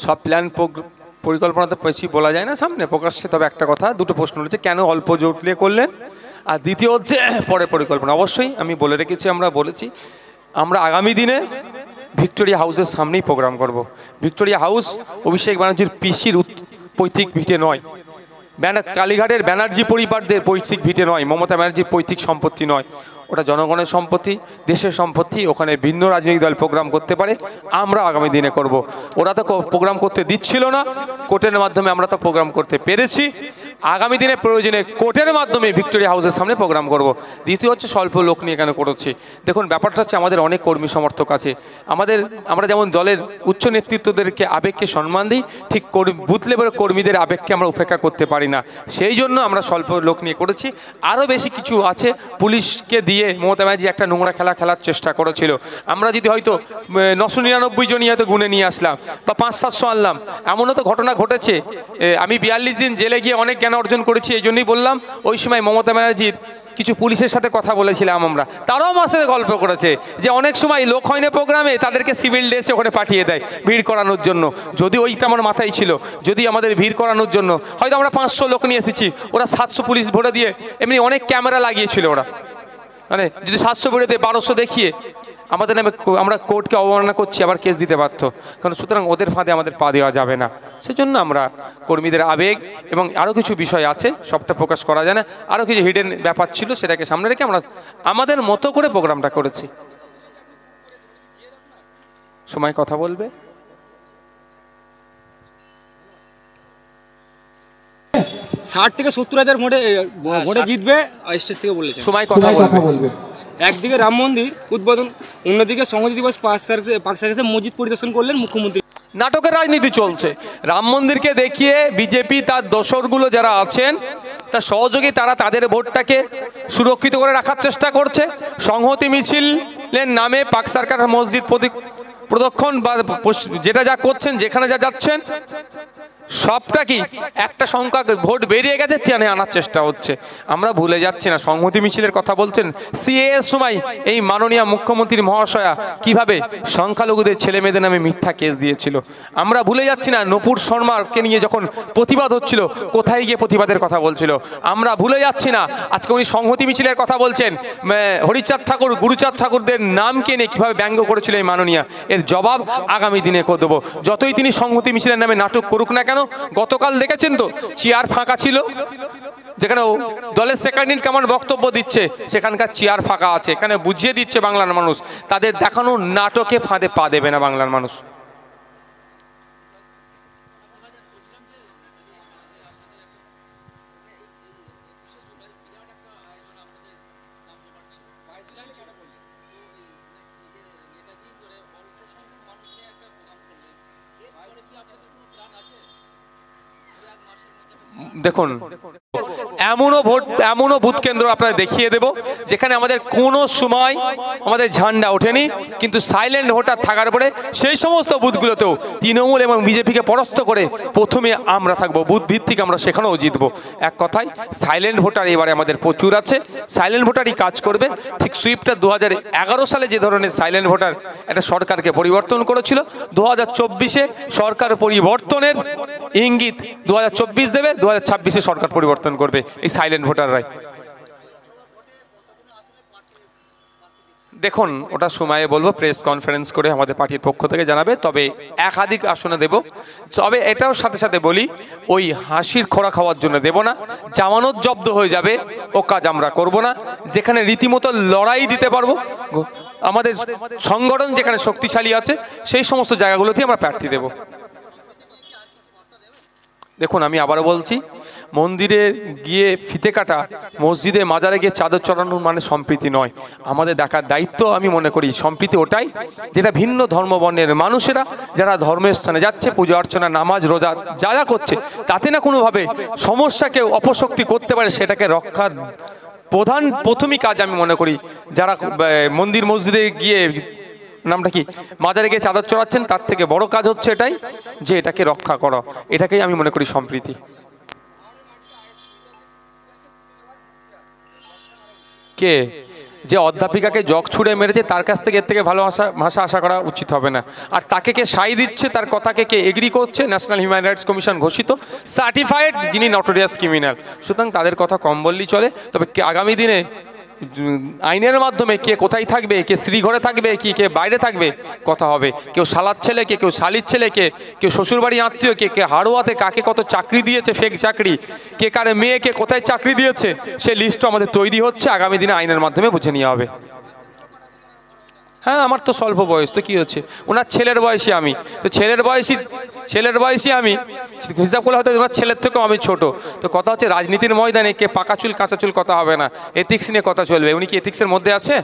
সব প্ল্যান পরিকল্পনা তো বেশি বলা যায় না সামনে প্রকাশ্যে, তবে একটা কথা, দুটো প্রশ্ন রয়েছে, কেন অল্প জোর দিয়ে করলেন, আর দ্বিতীয় হচ্ছে পরে পরিকল্পনা। অবশ্যই আমি বলে রেখেছি, আমরা বলেছি আমরা আগামী দিনে ভিক্টোরিয়া হাউসের সামনেই প্রোগ্রাম করব। ভিক্টোরিয়া হাউস অভিষেক ব্যানার্জির পিসির পৈতৃক ভিটে নয়, কালীঘাটের ব্যানার্জি পরিবারদের পৈতৃক ভিটে নয়, মমতা ব্যানার্জির পৈতৃক সম্পত্তি নয়, ওটা জনগণের সম্পত্তি, দেশের সম্পত্তি। ওখানে ভিন্ন রাজনৈতিক দল প্রোগ্রাম করতে পারে, আমরা আগামী দিনে করব। ওরা তো প্রোগ্রাম করতে দিচ্ছিল না, কোর্টের মাধ্যমে আমরা তো প্রোগ্রাম করতে পেরেছি। আগামী দিনে প্রয়োজনে কোর্টের মাধ্যমে ভিক্টোরিয়া হাউসের সামনে প্রোগ্রাম করব। দ্বিতীয় হচ্ছে স্বল্প লোক নিয়ে কেন করেছি, দেখুন ব্যাপারটা হচ্ছে আমাদের অনেক কর্মী সমর্থক আছে, আমরা যেমন দলের উচ্চ নেতৃত্বদেরকে আবেগকে সম্মান দিই, ঠিক বুথ লেভেলের কর্মীদের আবেগকে আমরা উপেক্ষা করতে পারি না, সেই জন্য আমরা স্বল্প লোক নিয়ে করেছি। আরও বেশি কিছু আছে, পুলিশকে দিয়ে মমতা ব্যানার্জি একটা নোংরা খেলার চেষ্টা করেছিল, আমরা যদি হয়তো 999 জনই হয়তো গুনে নিয়ে আসলাম বা 500-700 আনলাম, এমনও তো ঘটনা ঘটেছে। আমি 42 দিন জেলে গিয়ে অনেক জ্ঞান অর্জন করেছি, এই জন্যই বললাম ওই সময় মমতা ব্যানার্জির কিছু পুলিশের সাথে কথা বলেছিলাম আমরা, তারাও আমার সাথে গল্প করেছে যে অনেক সময় লোক হয় না প্রোগ্রামে, তাদেরকে সিভিল ড্রেসে ওখানে পাঠিয়ে দেয় ভিড় করানোর জন্য। যদি ওইটা আমার মাথায় ছিল, যদি আমাদের ভিড় করানোর জন্য হয়তো আমরা 500 লোক নিয়ে এসেছি, ওরা 700 পুলিশ ভরে দিয়ে এমনি অনেক ক্যামেরা লাগিয়েছিল, ওরা মানে যদি 700 ভরে দিয়ে 1200 দেখিয়ে আমাদের নামে আমরা কোর্টকে অবমাননা করছি, আবার কেস দিতে পারতো। কারণ সুতরাং ওদের ফাঁদে আমাদের পা দেওয়া যাবে না, সেজন্য আমরা কর্মীদের আবেগ এবং আরও কিছু বিষয় আছে, সবটা প্রকাশ করা যায় না, আরও কিছু হিডেন ব্যাপার ছিল, সেটাকে সামনে রেখে আমরা আমাদের মতো করে প্রোগ্রামটা করেছি। সময় কথা বলবে, 60 থেকে 70,000 ভোটে জিতবে স্টেজ থেকে বলেছেন। সময় কথা বলবে। একদিকে রাম মন্দির উদ্বোধন, অন্যদিকে সংহতি দিবস পাক সার্কাসে মসজিদ পরিদর্শন করলেন মুখ্যমন্ত্রী। নাটকের রাজনীতি চলছে, রাম মন্দিরকে দেখিয়ে বিজেপি তার দোসরগুলো যারা আছেন তার সহযোগী, তারা তাদের ভোটটাকে সুরক্ষিত করে রাখার চেষ্টা করছে। সংহতি মিছিলের নামে পাক সার্কাস মসজিদ প্রদক্ষিণ বা যেটা যা করছেন, যেখানে যা যাচ্ছেন, সবটা কি একটা সংখ্যা ভোট বেরিয়ে গেছে টেনে আনার চেষ্টা হচ্ছে। আমরা ভুলে যাচ্ছি না, সংহতি মিছিলের কথা বলছেন, সিএ এর সময় এই মাননীয় মুখ্যমন্ত্রী মহাশয়া কিভাবে সংখ্যালঘুদের ছেলে মেয়েদের নামে মিথ্যা কেস দিয়েছিল। আমরা ভুলে যাচ্ছি না, নূপুর শর্মাকে নিয়ে যখন প্রতিবাদ হচ্ছিল, কোথায় গিয়ে প্রতিবাদের কথা বলছিল। আমরা ভুলে যাচ্ছি না, আজকে উনি সংহতি মিছিলের কথা বলছেন, হরিচাঁদ ঠাকুর গুরুচাঁদ ঠাকুরদের নামকে নিয়ে কীভাবে ব্যঙ্গ করেছিল এই মাননীয়া, এর জবাব আগামী দিনে দেবো। যতই তিনি সংহতি মিছিলের নামে নাটক করুক না কেন, গতকাল দেখেছেন তো চেয়ার ফাঁকা ছিল, যেখানে দলের সেকেন্ড ইন কমান্ড বক্তব্য দিচ্ছে, সেখানকার চেয়ার ফাঁকা আছে, এখানে বুঝিয়ে দিচ্ছে বাংলার মানুষ তাদের দেখানো নাটকে ফাঁদে পা দেবে না বাংলার মানুষ। দেখুন, এমনও ভোট কেন্দ্র আপনারা দেখিয়ে দেব যেখানে আমাদের কোনো সময় আমাদের ঝান্ডা ওঠেনি, কিন্তু সাইলেন্ট ভোটার থাকার পরে সেই সমস্ত বুথগুলোতেও তৃণমূল এবং বিজেপিকে পরাস্ত করে প্রথমে আমরা থাকবো, বুথ ভিত্তিক আমরা সেখানেও জিতবো। এক কথায় সাইলেন্ট ভোটার এবারে আমাদের প্রচুর আছে, সাইলেন্ট ভোটারই কাজ করবে। ঠিক সুইপটা 2011 সালে যে ধরনের সাইলেন্ট ভোটার একটা সরকারকে পরিবর্তন করেছিল, 2024-এ সরকার পরিবর্তনের ইঙ্গিত 2024 দেবে, 2026-এ সরকার পরিবর্তন করবে এই সাইলেন্ট ভোটাররাই। দেখুন ওটা সময়ে বলবো, প্রেস কনফারেন্স করে আমাদের পার্টির পক্ষ থেকে জানাবে, তবে একাধিক আসনে দেব। তবে এটাও সাথে সাথে বলি, ওই হাসির খোরা খাওয়ার জন্য দেব না, জামানত জব্দ হয়ে যাবে ও কাজ আমরা করব না। যেখানে রীতিমতো লড়াই দিতে পারবো, আমাদের সংগঠন যেখানে শক্তিশালী আছে, সেই সমস্ত জায়গাগুলোতেই আমরা প্রার্থী দেব। দেখুন আমি আবারও বলছি, মন্দিরে গিয়ে ফিতে কাটা, মসজিদে মাজারে গিয়ে চাদর চড়ানোর মানে সম্প্রীতি নয়। আমাদের দেখার দায়িত্ব আমি মনে করি সম্প্রীতি ওটাই, যেটা ভিন্ন ধর্মবর্ণের মানুষেরা যারা ধর্মের স্থানে যাচ্ছে, পূজা অর্চনা নামাজ রোজা যা যা করছে, তাতে না কোনোভাবে সমস্যাকে অপশক্তি করতে পারে, সেটাকে রক্ষার প্রথমই কাজ আমি মনে করি যারা মন্দির মসজিদে গিয়ে নামটা কি মাজারে গিয়ে চাদর চড়াচ্ছেন, তার থেকে বড় কাজ হচ্ছে এটাই যে এটাকে রক্ষা করা, এটাকেই আমি মনে করি সম্প্রীতি। কে যে অধ্যাপিকাকে জগ ছুঁড়ে মেরেছে তার কাছ থেকে এর থেকে ভালো ভাষা আশা করা উচিত হবে না। আর তাকে কে সাই দিচ্ছে, তার কথাকে কে এগ্রি করছে, ন্যাশনাল হিউম্যান রাইটস কমিশন ঘোষিত সার্টিফাইড যিনি নটোরিয়াস ক্রিমিনাল, সুতরাং তাদের কথা কম বললেই চলে। তবে আগামী দিনে আইনের মাধ্যমে কে কোথায় থাকবে, কে শ্রীঘরে থাকবে, কে বাইরে থাকবে কথা হবে। কেউ শালার ছেলেকে, কেউ শালির ছেলেকে, কেউ শ্বশুরবাড়ি আত্মীয়, কে হাড়োয়াতে কাকে কত চাকরি দিয়েছে, ফেক চাকরি, কে কারে মেয়েকে কোথায় চাকরি দিয়েছে, সে লিস্টও আমাদের তৈরি হচ্ছে, আগামী দিনে আইনের মাধ্যমে বুঝে নেওয়া হবে। হ্যাঁ, আমার তো স্বল্প বয়স, তো কী হচ্ছে, ওনার ছেলের বয়সী আমি, তো ছেলের বয়সী আমি হিসাব করলে হয়তো ওনার ছেলের থেকেও আমি ছোট। তো কথা হচ্ছে রাজনীতির ময়দানে কে পাকা চুল কাঁচা চুল কথা হবে না, এথিক্স নিয়ে কথা চলবে। উনি কি এথিক্সের মধ্যে আছে?